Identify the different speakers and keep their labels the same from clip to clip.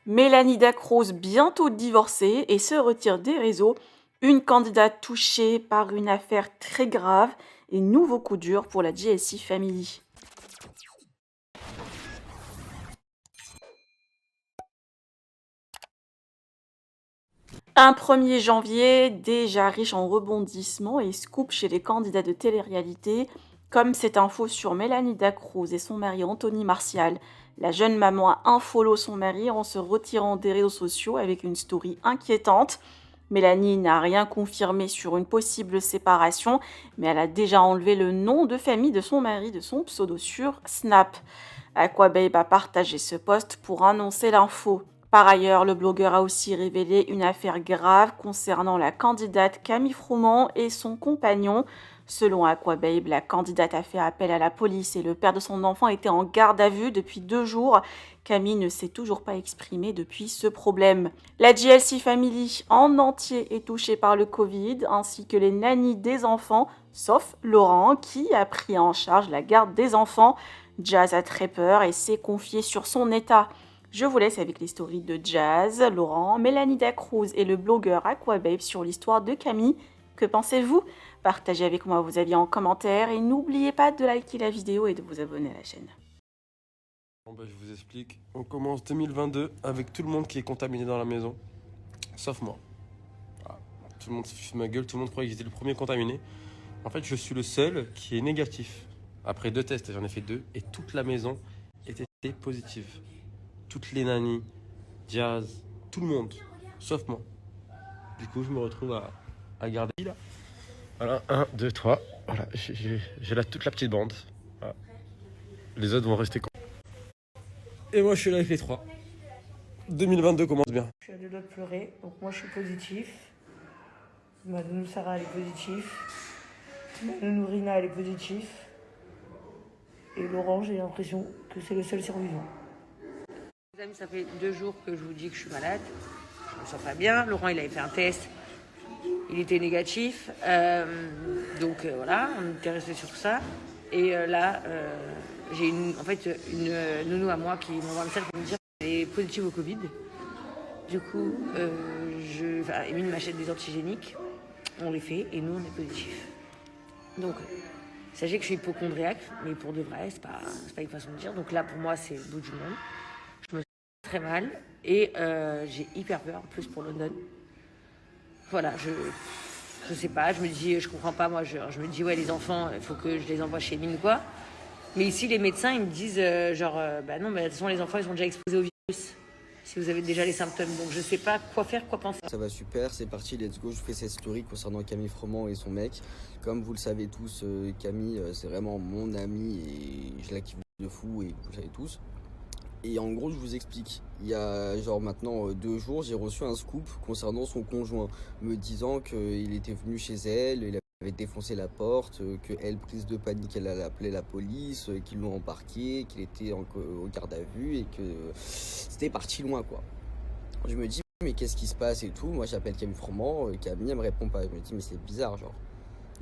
Speaker 1: Mélanie Dacruz, bientôt divorcée et se retire des réseaux. Une candidate touchée par une affaire très grave et nouveau coup dur pour la JLC Family. Un 1er janvier, déjà riche en rebondissements et scoop chez les candidats de télé-réalité, comme cette info sur Mélanie Dacruz et son mari Anthony Martial. La jeune maman a unfollow son mari en se retirant des réseaux sociaux avec une story inquiétante. Mélanie n'a rien confirmé sur une possible séparation, mais elle a déjà enlevé le nom de famille de son mari de son pseudo sur Snap. Aquababe a partagé ce post pour annoncer l'info. Par ailleurs, le blogueur a aussi révélé une affaire grave concernant la candidate Camille Froment et son compagnon. Selon Aquababe, la candidate a fait appel à la police et le père de son enfant était en garde à vue depuis 2 jours. Camille ne s'est toujours pas exprimée depuis ce problème. La JLC Family en entier est touchée par le Covid, ainsi que les nannies des enfants, sauf Laurent qui a pris en charge la garde des enfants. Jazz a très peur et s'est confié sur son état. Je vous laisse avec l'historique de Jazz, Laurent, Mélanie Dacruz et le blogueur Aquababe sur l'histoire de Camille. Que pensez-vous? Partagez avec moi vos avis en commentaire et n'oubliez pas de liker la vidéo et de vous abonner à la chaîne.
Speaker 2: Bon bah, je vous explique. On commence 2022 avec tout le monde qui est contaminé dans la maison, sauf moi. Voilà. Tout le monde se fiche de ma gueule, tout le monde croyait que j'étais le premier contaminé. En fait, je suis le seul qui est négatif. Après 2 tests, j'en ai fait 2, et toute la maison était positive. Toutes les nannies, Jazz, tout le monde, sauf moi. Du coup, je me retrouve à garder là. Voilà, 1, 2, 3. Voilà, j'ai là toute la petite bande. Voilà. Les autres vont rester. Et moi, je suis là avec les 3. 2022 commence bien.
Speaker 3: Je suis à 2 doigts de pleurer, donc moi je suis positif. Ma nounou Sarah elle est positive. Ma nounou Rina elle est positive. Et Laurent, j'ai l'impression que c'est le seul survivant.
Speaker 4: Les amis, ça fait 2 jours que je vous dis que je suis malade. Je me sens pas bien. Laurent, il avait fait un test. Il était négatif. Donc voilà, on était resté sur ça. Et là, j'ai une nounou à moi qui m'envoie un message pour me dire qu'elle est positive au Covid. Du coup, Émile m'achète des antigéniques. On les fait et nous, on est positifs. Donc, sachez que je suis hypochondriaque, mais pour de vrai, c'est pas une façon de dire. Donc là, pour moi, c'est le bout du monde. Je me sens très mal et j'ai hyper peur, en plus pour London. Voilà, je sais pas, je me dis, je comprends pas, moi, je me dis, ouais, les enfants, il faut que je les envoie chez Mine, quoi. Mais ici, les médecins, ils me disent, bah non, mais de toute façon, les enfants, ils sont déjà exposés au virus. Si vous avez déjà les symptômes, donc je sais pas quoi faire, quoi penser.
Speaker 5: Ça va super, c'est parti, let's go. Je fais cette story concernant Camille Froment et son mec. Comme vous le savez tous, Camille, c'est vraiment mon amie et je la kiffe de fou et vous le savez tous. Et en gros, je vous explique. Il y a genre maintenant 2 jours, j'ai reçu un scoop concernant son conjoint, me disant qu'il était venu chez elle, il avait défoncé la porte, qu'elle, prise de panique, elle allait appeler la police, qu'ils l'ont embarqué, qu'il était au garde à vue et que c'était parti loin, quoi. Je me dis, mais qu'est-ce qui se passe et tout. Moi, j'appelle Camille Froment, Camille, elle me répond pas. Je me dis, mais c'est bizarre, genre.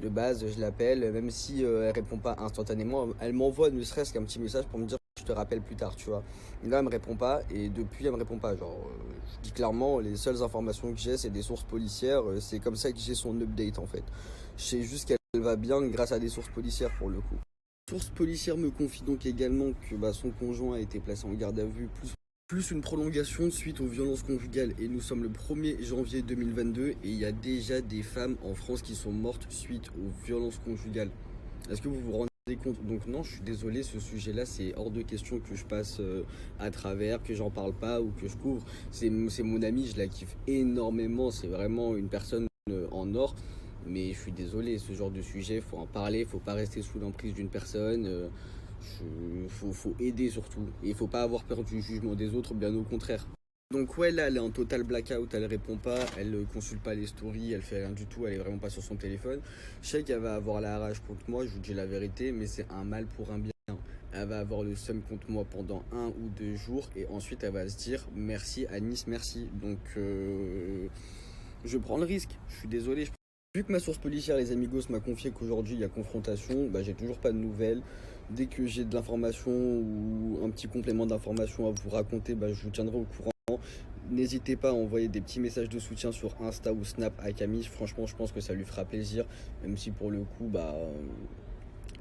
Speaker 5: De base, je l'appelle, même si elle répond pas instantanément, elle m'envoie ne serait-ce qu'un petit message pour me dire, je te rappelle plus tard, tu vois. Et là, elle me répond pas, et depuis, elle me répond pas. Genre, je dis clairement, les seules informations que j'ai, c'est des sources policières. C'est comme ça que j'ai son update, en fait. Je sais juste qu'elle va bien grâce à des sources policières, pour le coup. Source policière me confie donc également que son conjoint a été placé en garde à vue, plus une prolongation suite aux violences conjugales. Et nous sommes le 1er janvier 2022 et il y a déjà des femmes en France qui sont mortes suite aux violences conjugales. Est-ce que vous vous rendez compte? Donc non, je suis désolé, ce sujet-là, c'est hors de question que je passe à travers, que j'en parle pas ou que je couvre. C'est mon amie, je la kiffe énormément, c'est vraiment une personne en or. Mais je suis désolé, ce genre de sujet, faut en parler, faut pas rester sous l'emprise d'une personne. Faut aider surtout. Et il faut pas avoir peur du jugement des autres, bien au contraire. Donc ouais, là, elle est en total blackout, elle répond pas, elle consulte pas les stories, elle fait rien du tout, elle est vraiment pas sur son téléphone. Je sais qu'elle va avoir la rage contre moi, je vous dis la vérité, mais c'est un mal pour un bien. Elle va avoir le seum contre moi pendant 1 ou 2 jours et ensuite elle va se dire merci Anis, merci. Donc je prends le risque, je suis désolé. Vu que ma source policière, les amigos, m'a confié qu'aujourd'hui il y a confrontation, bah, j'ai toujours pas de nouvelles. Dès que j'ai de l'information ou un petit complément d'information à vous raconter, bah, je vous tiendrai au courant. moment. N'hésitez pas à envoyer des petits messages de soutien sur Insta ou Snap à Camille. Franchement, je pense que ça lui fera plaisir, même si pour le coup,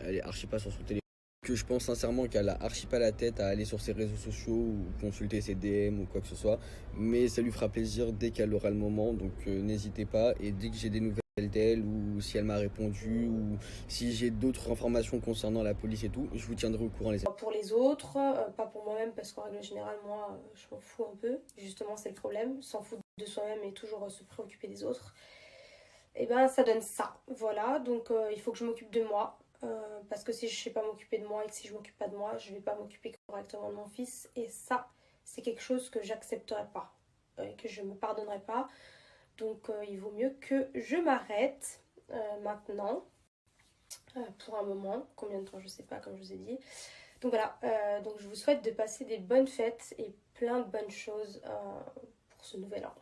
Speaker 5: elle est archi pas sur son téléphone. Que je pense sincèrement qu'elle a archi pas la tête à aller sur ses réseaux sociaux ou consulter ses DM ou quoi que ce soit. Mais ça lui fera plaisir dès qu'elle aura le moment. Donc n'hésitez pas. Et dès que j'ai des nouvelles d'elle ou si elle m'a répondu ou si j'ai d'autres informations concernant la police et tout, je vous tiendrai au courant les amis.
Speaker 6: Pour les autres, pas pour moi-même parce qu'en règle générale, moi, je m'en fous un peu. Justement, c'est le problème. S'en foutre de soi-même et toujours se préoccuper des autres. Et ben, ça donne ça. Voilà, donc il faut que je m'occupe de moi. Parce que si je ne sais pas m'occuper de moi et que si je ne m'occupe pas de moi, je ne vais pas m'occuper correctement de mon fils. Et ça, c'est quelque chose que j'accepterai pas. Que je ne me pardonnerai pas. Donc il vaut mieux que je m'arrête maintenant. Pour un moment, combien de temps je sais pas comme je vous ai dit. Donc voilà, donc je vous souhaite de passer des bonnes fêtes et plein de bonnes choses pour ce nouvel an.